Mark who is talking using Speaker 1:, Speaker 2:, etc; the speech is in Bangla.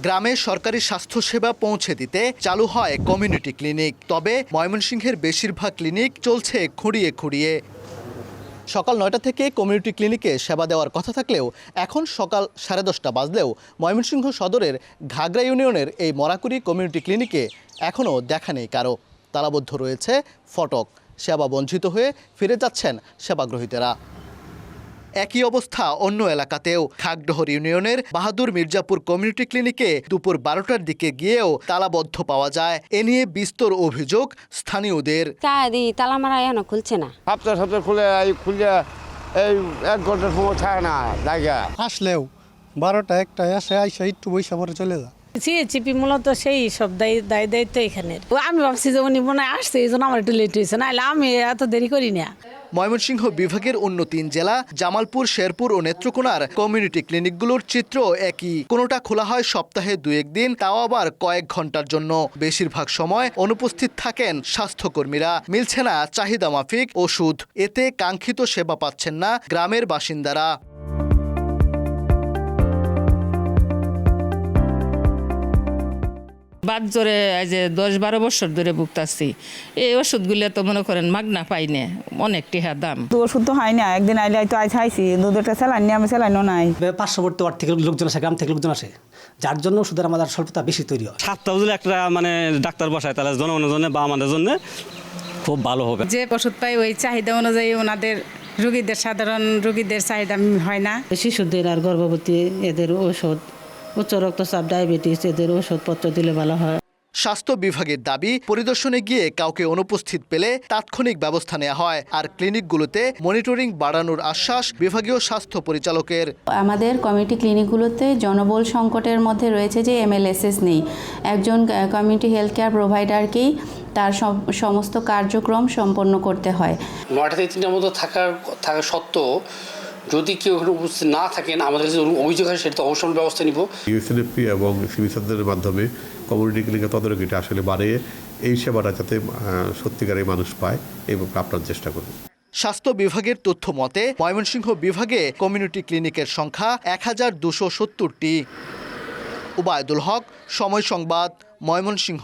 Speaker 1: গ্রামে সরকারি স্বাস্থ্যসেবা পৌঁছে দিতে চালু হয় কমিউনিটি ক্লিনিক। তবে ময়মনসিংহের বেশিরভাগ ক্লিনিক চলছে খুঁড়িয়ে খুঁড়িয়ে। সকাল ৯টা থেকে কমিউনিটি ক্লিনিকে সেবা দেওয়ার কথা থাকলেও এখন সকাল 10:30 বাজলেও ময়মনসিংহ সদরের ঘাগড়া ইউনিয়নের এই মরাকুড়ি কমিউনিটি ক্লিনিকে এখনও দেখা নেই কারো। তালাবদ্ধ রয়েছে ফটক। সেবা বঞ্চিত হয়ে ফিরে যাচ্ছেন সেবাগ্রহীতারা। একই অবস্থা অন্য এলাকাতেও। খাগডহর ইউনিয়নের বাহাদুর মির্জাপুর কমিউনিটি ক্লিনিকে দুপুর 12টার দিকে গিয়েও তালাবদ্ধ পাওয়া যায়। এ নিয়ে বিস্তর অভিযোগ স্থানীয়দের।
Speaker 2: তালা মারা এখনো খুলছে না।
Speaker 3: সপ্তাহে খুলে এই 1 ঘন্টার সময় থাকে না জায়গা।
Speaker 4: আসলেও 12টা 1টায় আসে আইসা একটু বৈশা পরে চলে যায়।
Speaker 5: সিএচিপি মূলত সেই সব দায়িত্ব এখানের। আমি ভাবছি যে উনি মনে আসছে, এই জন্য আমার একটু লেট হয়েছে, নাহলে আমি এত দেরি করি না।
Speaker 1: ময়মনসিংহ বিভাগের অন্য 3 জেলা জামালপুর, শেরপুর ও নেত্রকোনার কমিউনিটি ক্লিনিকগুলোর চিত্র একই। কোনোটা খোলা হয় সপ্তাহে 2-1 দিন, তাও আবার কয়েক ঘন্টার জন্য। বেশিরভাগ সময় অনুপস্থিত থাকেন স্বাস্থ্যকর্মীরা। মিলছে না চাহিদা মাফিক ওষুধ। এতে কাঙ্ক্ষিত সেবা পাচ্ছেন না গ্রামের বাসিন্দারা।
Speaker 6: বাদ জোরে এই যে 10-12 বছর ধরে ভুগতাছি। এই ওষুধগুলো তো মনে করেন মাগনা পাই না, অনেক টিহা দাম।
Speaker 7: ওষুধ তো হয় না, একদিন আইলে তো আজ খাইছি, 2-2টা স্যালাইন নিয়ে আমি স্যালাইনও নাই।
Speaker 8: পার্শ্ববর্তী ওয়ার্ড থেকে লোকজন আসে, গ্রাম থেকে লোকজন আসে, যার জন্য ওষুধের আমাদের স্বল্পতা বেশি তৈরি হয়।
Speaker 9: সাতটা যদি একটা ডাক্তার বসায় তাহলে জনগণের জন্য বা আমাদের জন্য খুব ভালো হবে।
Speaker 5: যে ওষুধ পাই ওই চাহিদা অনুযায়ী ওনাদের সাধারণ রোগীদের চাহিদা হয় না।
Speaker 10: শিশুদের আর গর্ভবতী এদের ওষুধ, উচ্চ রক্তচাপ, ডায়াবেটিস এদের ওষুধপত্র দিলে ভালো হয়।
Speaker 1: স্বাস্থ্য বিভাগের দাবি, পরিদর্শনে গিয়ে কাউকে অনুপস্থিত পেলে তাৎক্ষণিক ব্যবস্থা নেওয়া হয়। আর ক্লিনিকগুলোতে মনিটরিং বাড়ানোর আশ্বাস বিভাগীয় স্বাস্থ্য পরিচালকের।
Speaker 2: আমাদের কমিউনিটি ক্লিনিকগুলোতে জনবল সংকটের মধ্যে রয়েছে যে MLSS নেই। একজন কমিউনিটি হেলথ কেয়ার প্রোভাইডারকেই তার সমস্ত কার্যক্রম সম্পন্ন করতে হয়।
Speaker 11: 9টা থেকে 3টার মধ্যে থাকা সত্ত্বেও যদি কেউ এখানে উপস্থিত না থাকেন, আমাদের কাছে অভিযোগ হয়, সেটা অবশ্যই ব্যবস্থা নিব।
Speaker 12: ইউএসএনএফপি এবং সিভিল সার্জনের মাধ্যমে কমিউনিটি ক্লিনিকের তদারকিটা আসলে বাড়িয়ে এই সেবাটা যাতে সত্যিকারের মানুষ পায় এই ব্যাপারে আপনার চেষ্টা করব।
Speaker 1: স্বাস্থ্য বিভাগের তথ্য মতে ময়মনসিংহ বিভাগে কমিউনিটি ক্লিনিকের সংখ্যা 1270টি। উবায়দুল হক, সময় সংবাদ, ময়মনসিংহ।